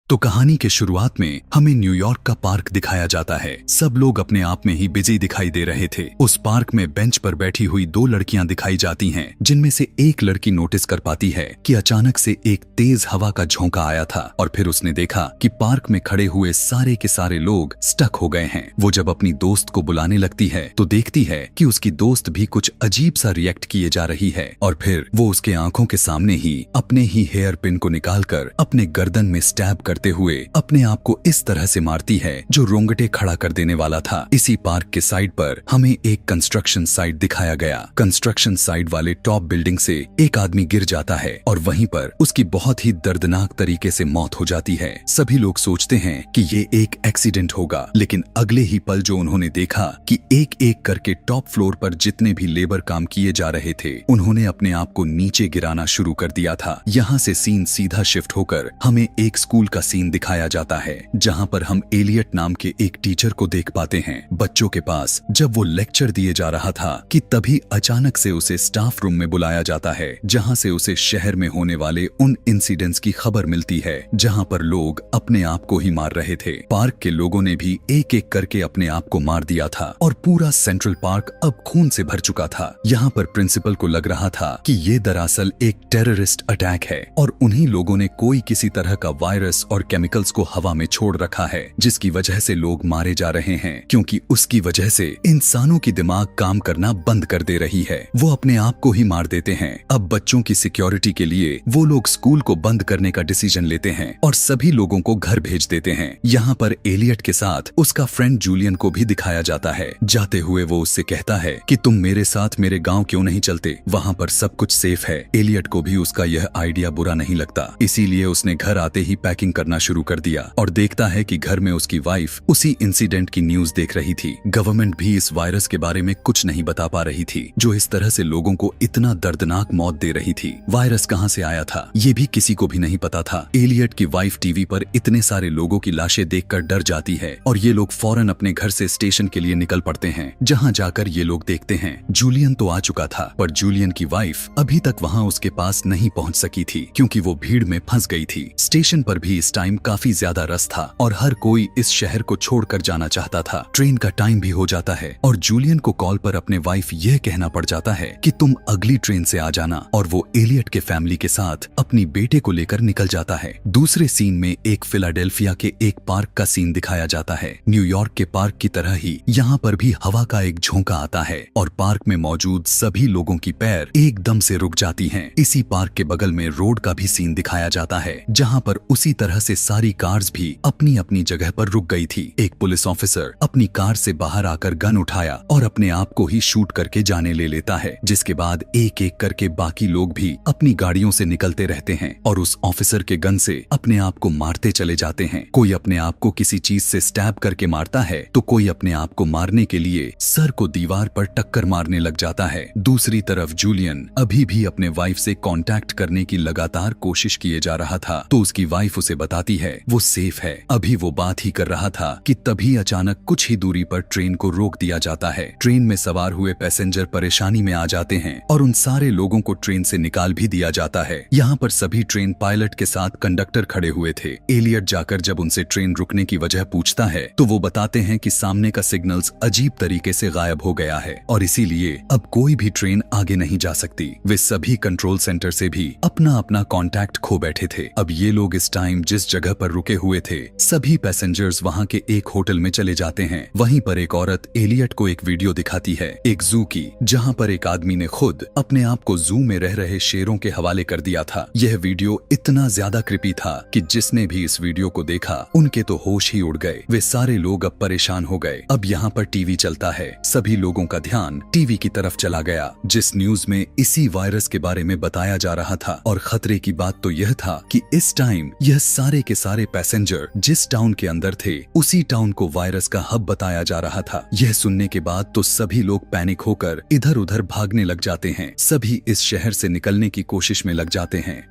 तो कहानी के शुरुआत में हमें न्यूयॉर्क का पार्क दिखाया जाता है। सब लोग अपने आप में ही बिजी दिखाई दे रहे थे। उस पार्क में बेंच पर बैठी हुई दो लड़कियां दिखाई जाती हैं, जिनमें से एक लड़की नोटिस कर पाती है कि अचानक से एक तेज हवा का झोंका आया था और फिर उसने देखा कि पार्क में खड़े हुए सारे के सारे लोग स्टक हो गए हैं। वो जब अपनी दोस्त को बुलाने लगती है तो देखती है कि उसकी दोस्त भी कुछ अजीब सा रिएक्ट किए जा रही है और फिर वो उसके आंखों के सामने ही अपने ही हेयर पिन को निकालकर अपने गर्दन में स्टैब करते हुए अपने आप को इस तरह से मारती है जो रोंगटे खड़ा कर देने वाला था। इसी पार्क के साइड पर हमें एक कंस्ट्रक्शन साइट दिखाया गया। कंस्ट्रक्शन साइट वाले टॉप बिल्डिंग से एक आदमी गिर जाता है और वहीं पर उसकी बहुत ही दर्दनाक तरीके से मौत हो जाती है। सभी लोग सोचते हैं कि ये एक एक्सीडेंट होगा, लेकिन अगले ही पल जो उन्होंने देखा कि एक एक करके टॉप फ्लोर पर जितने भी लेबर काम किए जा रहे थे उन्होंने अपने आप को नीचे गिराना शुरू कर दिया था। यहाँ से सीन सीधा शिफ्ट होकर हमें एक स्कूल का सीन दिखाया जाता है, जहाँ पर हम एलियट नाम के एक टीचर को देख पाते हैं बच्चों के पास जब वो लेक्चर दिए जा रहा था कि तभी अचानक से उसे स्टाफ रूम में बुलाया जाता है, जहाँ से उसे शहर में होने वाले उन इंसिडेंट्स की खबर मिलती है जहाँ पर लोग अपने आप को ही मार रहे थे। पार्क के लोगों ने भी एक एक करके अपने आप को मार दिया था और पूरा सेंट्रल पार्क अब खून से भर चुका था। यहाँ पर प्रिंसिपल को लग रहा था कि ये दरअसल एक टेररिस्ट अटैक है और उन्हीं लोगों ने कोई किसी तरह का वायरस और केमिकल्स को हवा में छोड़ रखा है, जिसकी वजह से लोग मारे जा रहे हैं, क्योंकि उसकी वजह से इंसानों की दिमाग काम करना बंद कर दे रही है। वो अपने आप को ही मार देते हैं। अब बच्चों की सिक्योरिटी के लिए वो लोग स्कूल को बंद करने का डिसीजन लेते हैं और सभी लोगों को घर भेज देते हैं। यहाँ पर एलियट के साथ उसका फ्रेंड जूलियन को भी दिखाया जाता है। जाते हुए वो उससे कहता है कि तुम मेरे साथ मेरे गाँव क्यों नहीं चलते, वहाँ पर सब कुछ सेफ है। एलियट को भी उसका यह आइडिया बुरा नहीं लगता, इसीलिए उसने घर आते ही पैकिंग करना शुरू कर दिया और देखता है कि घर में उसकी वाइफ उसी इंसिडेंट की न्यूज देख रही थी। गवर्नमेंट भी इस वायरस के बारे में कुछ नहीं बता पा रही थी, जो इस तरह से लोगों को इतना दर्दनाक मौत दे रही थी। वायरस कहां से आया था ये भी किसी को भी नहीं पता था। एलियट की वाइफ टीवी पर इतने सारे लोगों की लाशें देखकर डर जाती है और ये लोग फौरन अपने घर से स्टेशन के लिए निकल पड़ते हैं, जहां जाकर ये लोग देखते हैं जूलियन तो आ चुका था, पर जूलियन की वाइफ अभी तक वहां उसके पास नहीं पहुंच सकी थी क्योंकि वो भीड़ में फंस गई थी। स्टेशन पर भी इस टाइम काफी ज्यादा रश था और हर कोई इस शहर को छोड़कर जाना चाहता था। ट्रेन का टाइम भी हो जाता है और जूलियन को कॉल पर अपने वाइफ यह कहना पड़ जाता है कि तुम अगली ट्रेन से आ जाना, और वो एलियट के फैमिली के साथ अपनी बेटे को लेकर निकल जाता है। दूसरे सीन में एक फिलाडेल्फिया के एक पार्क का सीन दिखाया जाता है। न्यूयॉर्क के पार्क की तरह ही यहाँ पर भी हवा का एक झोंका आता है और पार्क में मौजूद सभी लोगों की पैर एकदम से रुक जाती हैं। इसी पार्क के बगल में रोड का भी सीन दिखाया जाता है, जहाँ पर उसी तरह से सारी कार्स भी अपनी अपनी जगह पर रुक गई थी। एक पुलिस ऑफिसर अपनी कार से बाहर आकर गन उठाया और अपने आप को ही शूट करके जाने ले लेता है, जिसके बाद एक एक करके बाकी लोग भी अपनी गाड़ियों से निकलते रहते हैं और उस ऑफिसर के गन से अपने आप को मारते चले जाते हैं। कोई अपने आप को किसी चीज से स्टैब करके मारता है तो कोई अपने आप को मारने के लिए सर को दीवार पर टक्कर मारने लग जाता है। दूसरी तरफ जूलियन अभी भी अपने वाइफ से कांटेक्ट करने की लगातार कोशिश किए जा रहा था, तो उसकी वाइफ उसे बताती है वो सेफ है। अभी वो बात ही कर रहा था कि तभी अचानक कुछ ही दूरी पर ट्रेन को रोक दिया जाता है। ट्रेन में सवार हुए पैसेंजर परेशानी में आ जाते हैं और उन सारे लोगों को ट्रेन से निकाल भी दिया जाता है। यहाँ पर सभी ट्रेन पायलट के साथ कंडक्टर खड़े हुए थे। एलियट जाकर जब उनसे ट्रेन रुकने की वजह पूछता है तो वो बताते हैं कि सामने का सिग्नल्स अजीब तरीके से गायब हो गया है और इसीलिए अब कोई भी ट्रेन आगे नहीं जा सकती। वे सभी कंट्रोल सेंटर से भी अपना अपना कांटेक्ट खो बैठे थे। अब ये लोग इस टाइम जिस जगह पर रुके हुए थे सभी पैसेंजर्स वहाँ के एक होटल में चले जाते हैं। वहीं पर एक औरत एलियट को एक वीडियो दिखाती है एक जू की, जहाँ पर एक आदमी ने खुद अपने आप को जू में रह रहे शेरों के हवाले कर दिया था। यह वीडियो इतना ज्यादा क्रिपी था कि जिसने भी इस वीडियो को देखा उनके तो होश ही उड़ गए। वे सारे लोग अब परेशान हो गए। अब यहाँ पर टीवी चलता है। सभी लोगों का ध्यान टीवी की तरफ चला गया, जिस न्यूज में इसी वायरस के बारे में बताया जा रहा था। और खतरे की बात तो यह था कि इस टाइम यह सारे के सारे पैसेंजर जिस टाउन के अंदर थे उसी टाउन को वायरस का हब बताया जा रहा था। यह सुनने के बाद तो सभी लोग पैनिक होकर इधर उधर भागने लग जाते हैं। सभी इस शहर से निकलने की कोशिश में लग जाते हैं।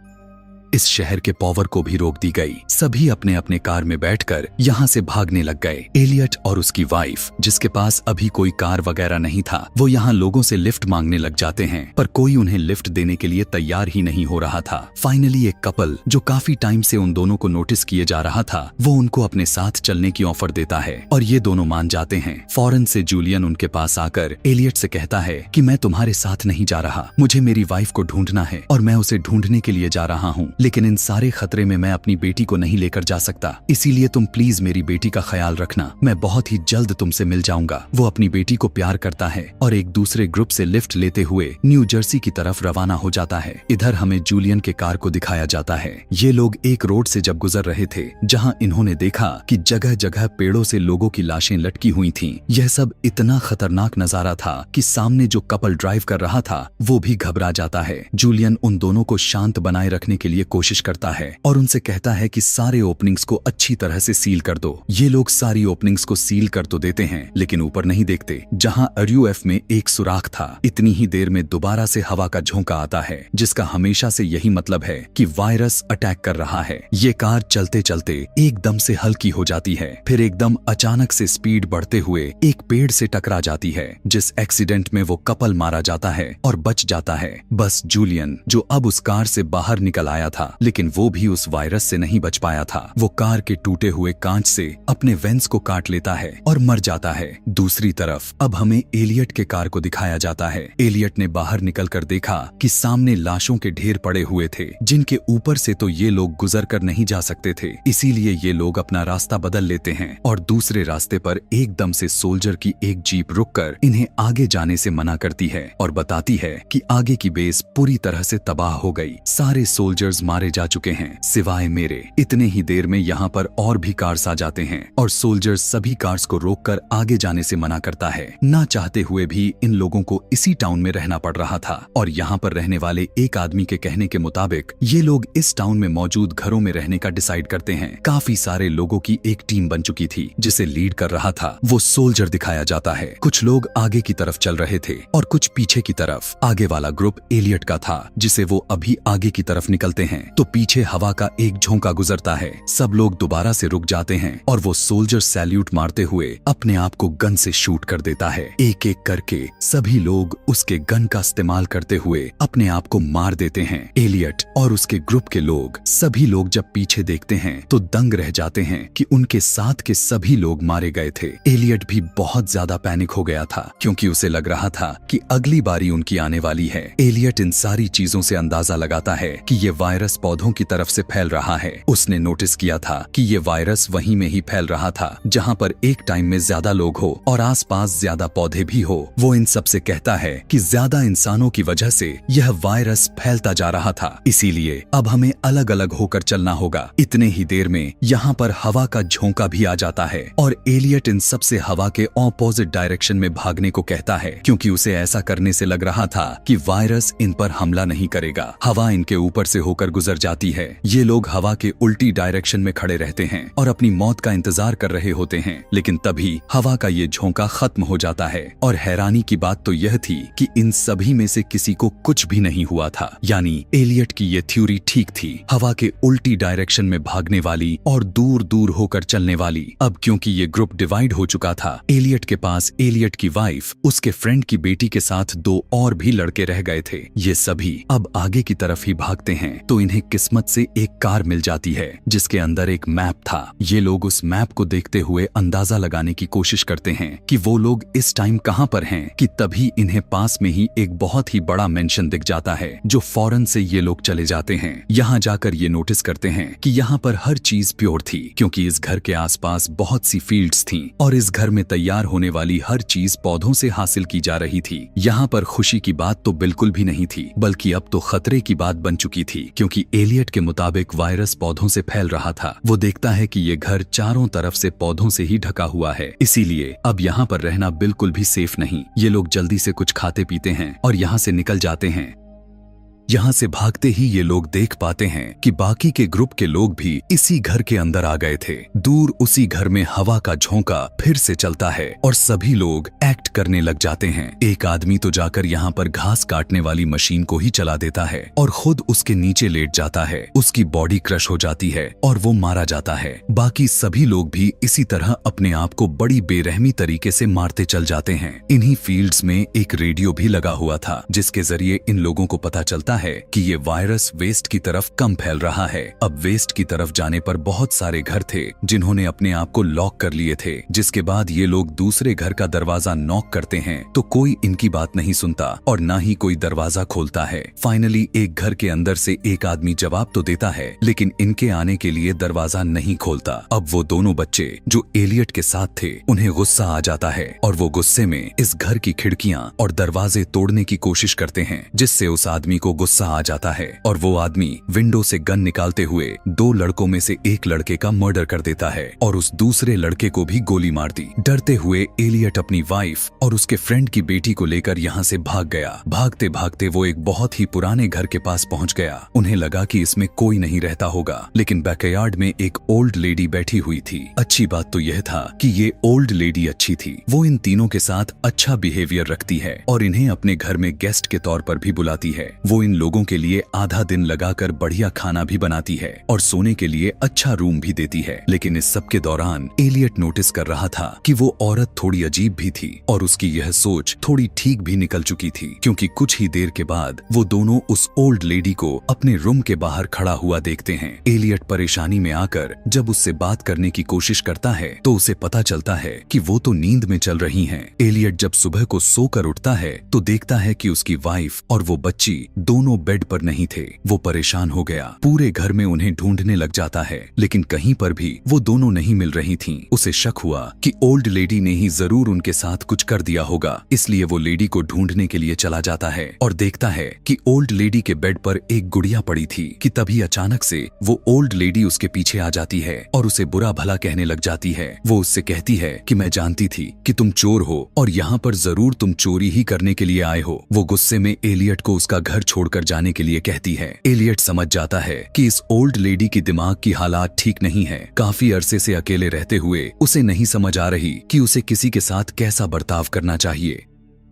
इस शहर के पावर को भी रोक दी गई। सभी अपने अपने कार में बैठकर यहाँ से भागने लग गए। एलियट और उसकी वाइफ, जिसके पास अभी कोई कार वगैरह नहीं था, वो यहाँ लोगों से लिफ्ट मांगने लग जाते हैं, पर कोई उन्हें लिफ्ट देने के लिए तैयार ही नहीं हो रहा था। फाइनली एक कपल जो काफी टाइम से उन दोनों को नोटिस किए जा रहा था, वो उनको अपने साथ चलने की ऑफर देता है और ये दोनों मान जाते हैं। फौरन से जूलियन उनके पास आकर एलियट से कहता है कि मैं तुम्हारे साथ नहीं जा रहा, मुझे मेरी वाइफ को ढूंढना है और मैं उसे ढूंढने के लिए जा रहा हूँ, लेकिन इन सारे खतरे में मैं अपनी बेटी को नहीं लेकर जा सकता, इसीलिए तुम प्लीज मेरी बेटी का ख्याल रखना, मैं बहुत ही जल्द तुमसे मिल जाऊंगा। वो अपनी बेटी को प्यार करता है और एक दूसरे ग्रुप से लिफ्ट लेते हुए न्यू जर्सी की तरफ रवाना हो जाता है। इधर हमें जूलियन के कार को दिखाया जाता है। ये लोग एक रोड से जब गुजर रहे थे जहां इन्होंने देखा कि जगह जगह पेड़ों से लोगों की लाशें लटकी हुई थीं। यह सब इतना खतरनाक नजारा था कि सामने जो कपल ड्राइव कर रहा था वो भी घबरा जाता है। जूलियन उन दोनों को शांत बनाए रखने के लिए कोशिश करता है और उनसे कहता है कि सारे ओपनिंग्स को अच्छी तरह से सील कर दो। ये लोग सारी ओपनिंग्स को सील कर तो देते हैं, लेकिन ऊपर नहीं देखते जहां RUF में एक सुराख था। इतनी ही देर में दोबारा से हवा का झोंका आता है, जिसका हमेशा से यही मतलब है कि वायरस अटैक कर रहा है। ये कार चलते चलते एकदम से हल्की हो जाती है, फिर एकदम अचानक से स्पीड बढ़ते हुए एक पेड़ से टकरा जाती है, जिस एक्सीडेंट में वो कपल मारा जाता है और बच जाता है। बस जूलियन, जो अब उस कार से बाहर निकल आया था, लेकिन वो भी उस वायरस से नहीं बच पाया था। वो कार के टूटे हुए कांच से अपने वेंस को काट लेता है और मर जाता है। दूसरी तरफ अब हमें एलियट के कार को दिखाया जाता है। एलियट ने बाहर निकलकर देखा कि सामने लाशों के ढेर पड़े हुए थे, जिनके ऊपर से तो ये लोग गुजर कर नहीं जा सकते थे, इसीलिए ये लोग अपना रास्ता बदल लेते हैं और दूसरे रास्ते पर एकदम से सोल्जर की एक जीप रुककर इन्हें आगे जाने से मना करती है और बताती है कि आगे की बेस पूरी तरह से तबाह हो गई, सारे सोल्जर्स मारे जा चुके हैं सिवाय मेरे। इतने ही देर में यहाँ पर और भी कार्स आ जाते हैं और सोल्जर्स सभी कार्स को रोककर आगे जाने से मना करता है। ना चाहते हुए भी इन लोगों को इसी टाउन में रहना पड़ रहा था और यहाँ पर रहने वाले एक आदमी के कहने के मुताबिक ये लोग इस टाउन में मौजूद घरों में रहने का डिसाइड करते हैं। काफी सारे लोगों की एक टीम बन चुकी थी, जिसे लीड कर रहा था वो सोल्जर दिखाया जाता है। कुछ लोग आगे की तरफ चल रहे थे और कुछ पीछे की तरफ। आगे वाला ग्रुप एलियट का था, जिसे वो अभी आगे की तरफ निकलते हैं तो पीछे हवा का एक झोंका गुजरता है। सब लोग दोबारा से रुक जाते हैं और वो सोल्जर सैल्यूट मारते हुए अपने आप को गन से शूट कर देता है। एक एक करके सभी लोग उसके गन का इस्तेमाल करते हुए अपने आप को मार देते हैं। एलियट और उसके ग्रुप के लोग, सभी लोग जब पीछे देखते हैं तो दंग रह जाते हैं कि उनके साथ के सभी लोग मारे गए थे। एलियट भी बहुत ज्यादा पैनिक हो गया था, क्योंकि उसे लग रहा था कि अगली बारी उनकी आने वाली है। एलियट इन सारी चीजों से अंदाजा लगाता है कि ये वायरस पौधों की तरफ से फैल रहा है। उसने नोटिस किया था कि ये वायरस वहीं में ही फैल रहा था जहां पर एक टाइम में ज्यादा लोग हो और आसपास ज्यादा पौधे भी हो। वो इन सब से कहता है कि ज्यादा इंसानों की वजह से यह वायरस फैलता जा रहा था, इसीलिए अब हमें अलग अलग होकर चलना होगा। इतने ही देर में यहाँ पर हवा का झोंका भी आ जाता है और एलियट इन सब से हवा के ऑपोजिट डायरेक्शन में भागने को कहता है, क्योंकि उसे ऐसा करने से लग रहा था कि वायरस इन पर हमला नहीं करेगा। हवा इनके ऊपर से होकर गुजर जाती है। ये लोग हवा के उल्टी डायरेक्शन में खड़े रहते हैं और अपनी मौत का इंतजार कर रहे होते हैं, लेकिन तभी हवा का ये झोंका खत्म हो जाता है। और हैरानी की बात तो यह थी कि इन सभी में से किसी को कुछ भी नहीं हुआ था, यानी एलियट की ये थ्योरी ठीक थी, हवा के उल्टी डायरेक्शन में भागने वाली और दूर दूर होकर चलने वाली। अब क्योंकि ये ग्रुप डिवाइड हो चुका था, एलियट के पास एलियट की वाइफ, उसके फ्रेंड की बेटी के साथ दो और भी लड़के रह गए थे। ये सभी अब आगे की तरफ ही भागते हैं तो इन्हें किस्मत से एक कार मिल जाती है जिसके अंदर एक मैप था। ये लोग उस मैप को देखते हुए अंदाजा लगाने की कोशिश करते हैं कि वो लोग इस टाइम कहां पर हैं कि तभी इन्हें पास में ही एक बहुत ही बड़ा मेंशन दिख जाता है, जो फौरन से ये लोग चले जाते हैं। यहाँ जाकर ये नोटिस करते हैं कि यहाँ पर हर चीज प्योर थी, क्योंकि इस घर के आसपास बहुत सी फील्ड्स थीं और इस घर में तैयार होने वाली हर चीज पौधों से हासिल की जा रही थी। यहाँ पर खुशी की बात तो बिल्कुल भी नहीं थी, बल्कि अब तो खतरे की बात बन चुकी थी, क्योंकि एलियट के मुताबिक वायरस पौधों से फैल रहा था। वो देखता है कि ये घर चारों तरफ से पौधों से ही ढका हुआ है, इसीलिए अब यहाँ पर रहना बिल्कुल भी सेफ नहीं। ये लोग जल्दी से कुछ खाते पीते हैं और यहाँ से निकल जाते हैं। यहाँ से भागते ही ये लोग देख पाते हैं कि बाकी के ग्रुप के लोग भी इसी घर के अंदर आ गए थे। दूर उसी घर में हवा का झोंका फिर से चलता है और सभी लोग एक्ट करने लग जाते हैं। एक आदमी तो जाकर यहाँ पर घास काटने वाली मशीन को ही चला देता है और खुद उसके नीचे लेट जाता है। उसकी बॉडी क्रश हो जाती है और वो मारा जाता है। बाकी सभी लोग भी इसी तरह अपने आप को बड़ी बेरहमी तरीके से मारते चल जाते हैं। इन्हीं फील्ड्स में एक रेडियो भी लगा हुआ था जिसके जरिए इन लोगों को पता चलता है कि ये वायरस वेस्ट की तरफ कम फैल रहा है। अब वेस्ट की तरफ जाने पर बहुत सारे घर थे जिन्होंने अपने आप को लॉक कर लिए थे। जिसके बाद ये लोग दूसरे घर का दरवाजा नॉक करते हैं तो कोई इनकी बात नहीं सुनता और ना ही कोई दरवाजा खोलता है। फाइनली एक घर के अंदर से एक आदमी जवाब तो देता है लेकिन इनके आने के लिए दरवाजा नहीं खोलता। अब वो दोनों बच्चे जो एलियट के साथ थे उन्हें गुस्सा आ जाता है और वो गुस्से में इस घर की खिड़कियां और दरवाजे तोड़ने की कोशिश करते हैं, जिससे उस आदमी को गुस्सा आ जाता है और वो आदमी विंडो से गन निकालते हुए दो लड़कों में से एक लड़के का मर्डर कर देता है और उस दूसरे लड़के को भी गोली मार दी। डरते हुए एलियट अपनी वाइफ और उसके फ्रेंड की बेटी को लेकर यहाँ से भाग गया। भागते भागते वो एक बहुत ही पुराने घर के पास पहुंच गया। उन्हें लगा कि इसमें कोई नहीं रहता होगा, लेकिन बैकयार्ड में एक ओल्ड लेडी बैठी हुई थी। अच्छी बात तो यह था कि ये ओल्ड लेडी अच्छी थी। वो इन तीनों के साथ अच्छा बिहेवियर रखती है और इन्हें अपने घर में गेस्ट के तौर पर भी बुलाती है। वो इन लोगों के लिए आधा दिन लगाकर बढ़िया खाना भी बनाती है और सोने के लिए अच्छा रूम भी देती है। लेकिन इस सब के दौरान एलियट नोटिस कर रहा था कि वो औरत थोड़ी अजीब भी थी और उसकी यह सोच थोड़ी ठीक भी निकल चुकी थी, क्योंकि कुछ ही देर के बाद वो दोनों उस ओल्ड लेडी को अपने रूम के बाहर खड़ा हुआ देखते हैं। एलियट परेशानी में आकर जब उससे बात करने की कोशिश करता है तो उसे पता चलता है कि वो तो नींद में चल रही हैं। एलियट जब सुबह को सोकर उठता है तो देखता है कि उसकी वाइफ और वो बच्ची दोनों बेड पर नहीं थे। वो परेशान हो गया, पूरे घर में उन्हें ढूंढने लग जाता है लेकिन कहीं पर भी वो दोनों नहीं मिल रही थीं। उसे शक हुआ कि ओल्ड लेडी ने ही जरूर उनके साथ कुछ कर दिया होगा, इसलिए वो लेडी को ढूंढने के लिए चला जाता है और देखता है कि ओल्ड लेडी के बेड पर एक गुड़िया पड़ी थी कि तभी अचानक से वो ओल्ड लेडी उसके पीछे आ जाती है और उसे बुरा भला कहने लग जाती है। वो उससे कहती है कि मैं जानती थी कि तुम चोर हो और यहाँ पर जरूर तुम चोरी ही करने के लिए आए हो। वो गुस्से में एलियट को उसका घर छोड़कर जाने के लिए कहती है। एलियट समझ जाता है कि इस ओल्ड लेडी की दिमाग की हालात ठीक नहीं है। काफी अरसे से अकेले रहते हुए उसे नहीं समझ आ रही कि उसे किसी के साथ कैसा बर्ताव करना चाहिए।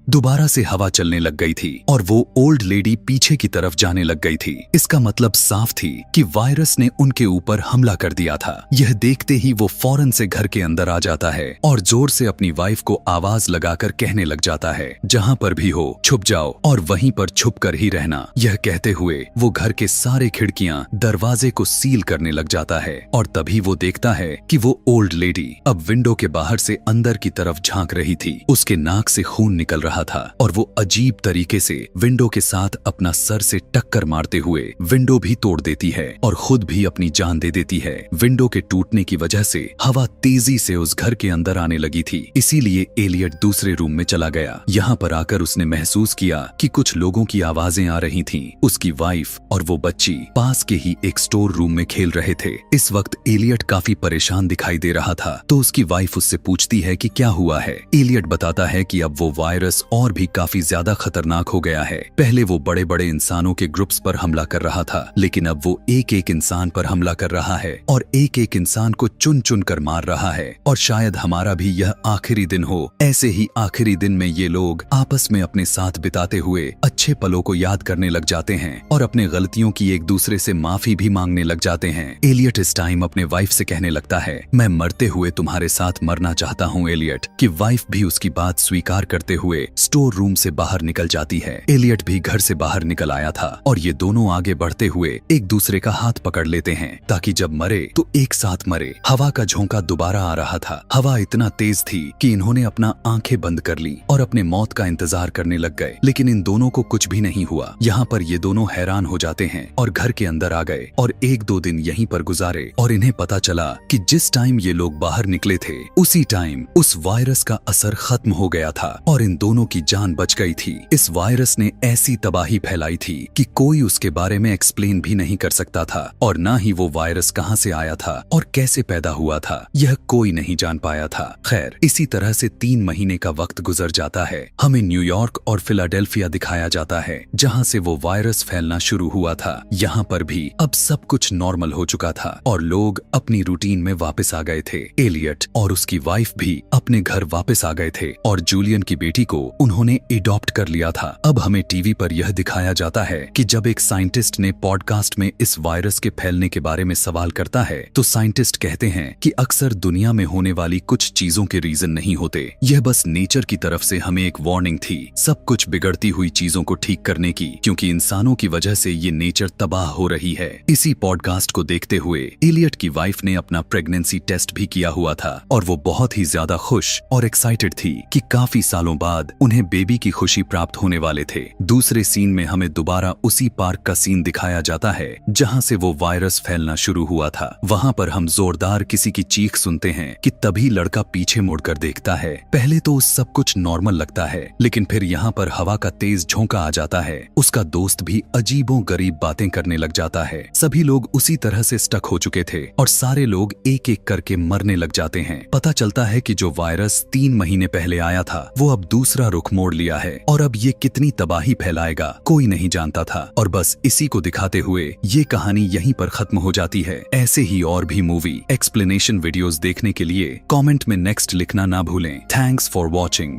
दोबारा से हवा चलने लग गई थी और वो ओल्ड लेडी पीछे की तरफ जाने लग गई थी। इसका मतलब साफ थी कि वायरस ने उनके ऊपर हमला कर दिया था। यह देखते ही वो फौरन से घर के अंदर आ जाता है और जोर से अपनी वाइफ को आवाज लगाकर कहने लग जाता है, जहां पर भी हो छुप जाओ और वहीं पर छुप कर ही रहना। यह कहते हुए वो घर के सारे खिड़कियां दरवाजे को सील करने लग जाता है और तभी वो देखता है कि वो ओल्ड लेडी अब विंडो के बाहर से अंदर की तरफ झांक रही थी। उसके नाक से खून निकल रहा था और वो अजीब तरीके से विंडो के साथ अपना सर से टक्कर मारते हुए विंडो भी तोड़ देती है और खुद भी अपनी जान दे देती है। विंडो के टूटने की वजह से हवा तेजी से उस घर के अंदर आने लगी थी, इसीलिए एलियट दूसरे रूम में चला गया। यहाँ पर आकर उसने महसूस किया कि कुछ लोगों की आवाजें आ रही थीं। उसकी वाइफ और वो बच्ची पास के ही एक स्टोर रूम में खेल रहे थे। इस वक्त एलियट काफी परेशान दिखाई दे रहा था तो उसकी वाइफ उससे पूछती है कि क्या हुआ है। एलियट बताता है कि अब वो वायरस और भी काफी ज्यादा खतरनाक हो गया है। पहले वो बड़े बड़े इंसानों के ग्रुप्स पर हमला कर रहा था, लेकिन अब वो एक एक इंसान पर हमला कर रहा है और एक एक इंसान को चुन चुन कर मार रहा है। और शायद हमारा भी यह आखिरी दिन हो। ऐसे ही आखिरी दिन में ये लोग आपस में अपने साथ बिताते हुए अच्छे पलों को याद करने लग जाते हैं और अपने गलतियों की एक दूसरे से माफी भी मांगने लग जाते हैं। एलियट इस टाइम अपने वाइफ से कहने लगता है, मैं मरते हुए तुम्हारे साथ मरना चाहता हूँ एलियट। कि वाइफ भी उसकी बात स्वीकार करते हुए स्टोर रूम से बाहर निकल जाती है। एलियट भी घर से बाहर निकल आया था और ये दोनों आगे बढ़ते हुए एक दूसरे का हाथ पकड़ लेते हैं ताकि जब मरे तो एक साथ मरे। हवा का झोंका दोबारा आ रहा था। हवा इतना तेज थी कि इन्होंने अपना आंखें बंद कर ली और अपने मौत का इंतजार करने लग गए, लेकिन इन दोनों को कुछ भी नहीं हुआ। यहाँ पर ये दोनों हैरान हो जाते हैं और घर के अंदर आ गए और एक दो दिन यहीं पर गुजारे और इन्हें पता चला कि जिस टाइम ये लोग बाहर निकले थे उसी टाइम उस वायरस का असर खत्म हो गया था और इन दोनों की जान बच गई थी। इस वायरस ने ऐसी तबाही फैलाई थी कि कोई उसके बारे में एक्सप्लेन भी नहीं कर सकता था और ना ही वो वायरस कहां से आया था और कैसे पैदा हुआ था, यह कोई नहीं जान पाया था। खैर, इसी तरह से 3 महीने का वक्त गुजर जाता है। हमें न्यूयॉर्क और फिलाडेल्फिया दिखाया जाता है जहां से वो वायरस फैलना शुरू हुआ था। यहाँ पर भी अब सब कुछ नॉर्मल हो चुका था और लोग अपनी रूटीन में वापस आ गए थे। एलियट और उसकी वाइफ भी अपने घर वापस आ गए थे और जूलियन की बेटी को उन्होंने एडॉप्ट कर लिया था। अब हमें टीवी पर यह दिखाया जाता है कि जब एक साइंटिस्ट ने पॉडकास्ट में इस वायरस के फैलने के बारे में सवाल करता है तो साइंटिस्ट कहते हैं कि अक्सर दुनिया में होने वाली कुछ चीजों के रीजन नहीं होते, यह बस नेचर की तरफ से हमें एक वार्निंग थी सब कुछ बिगड़ती हुई चीजों को ठीक करने की, क्योंकि इंसानों की वजह से ये नेचर तबाह हो रही है। इसी पॉडकास्ट को देखते हुए एलियट की वाइफ ने अपना प्रेगनेंसी टेस्ट भी किया हुआ था और वो बहुत ही ज्यादा खुश और एक्साइटेड थी कि काफी सालों बाद उन्हें बेबी की खुशी प्राप्त होने वाले थे। दूसरे सीन में हमें दोबारा उसी पार्क का सीन दिखाया जाता है जहां से वो वायरस फैलना शुरू हुआ था। वहां पर हम जोरदार किसी की चीख सुनते हैं कि तभी लड़का पीछे मुड़कर देखता है। पहले तो सब कुछ नॉर्मल लगता है, लेकिन फिर यहाँ पर हवा का तेज झोंका आ जाता है। उसका दोस्त भी अजीबो गरीब बातें करने लग जाता है। सभी लोग उसी तरह से स्टक हो चुके थे और सारे लोग एक एक करके मरने लग जाते हैं। पता चलता है कि जो वायरस 3 महीने पहले आया था वो अब दूसरा रुख मोड़ लिया है और अब ये कितनी तबाही फैलाएगा कोई नहीं जानता था। और बस इसी को दिखाते हुए ये कहानी यहीं पर खत्म हो जाती है। ऐसे ही और भी मूवी एक्सप्लेनेशन वीडियोस देखने के लिए कमेंट में नेक्स्ट लिखना ना भूलें। Thanks for watching.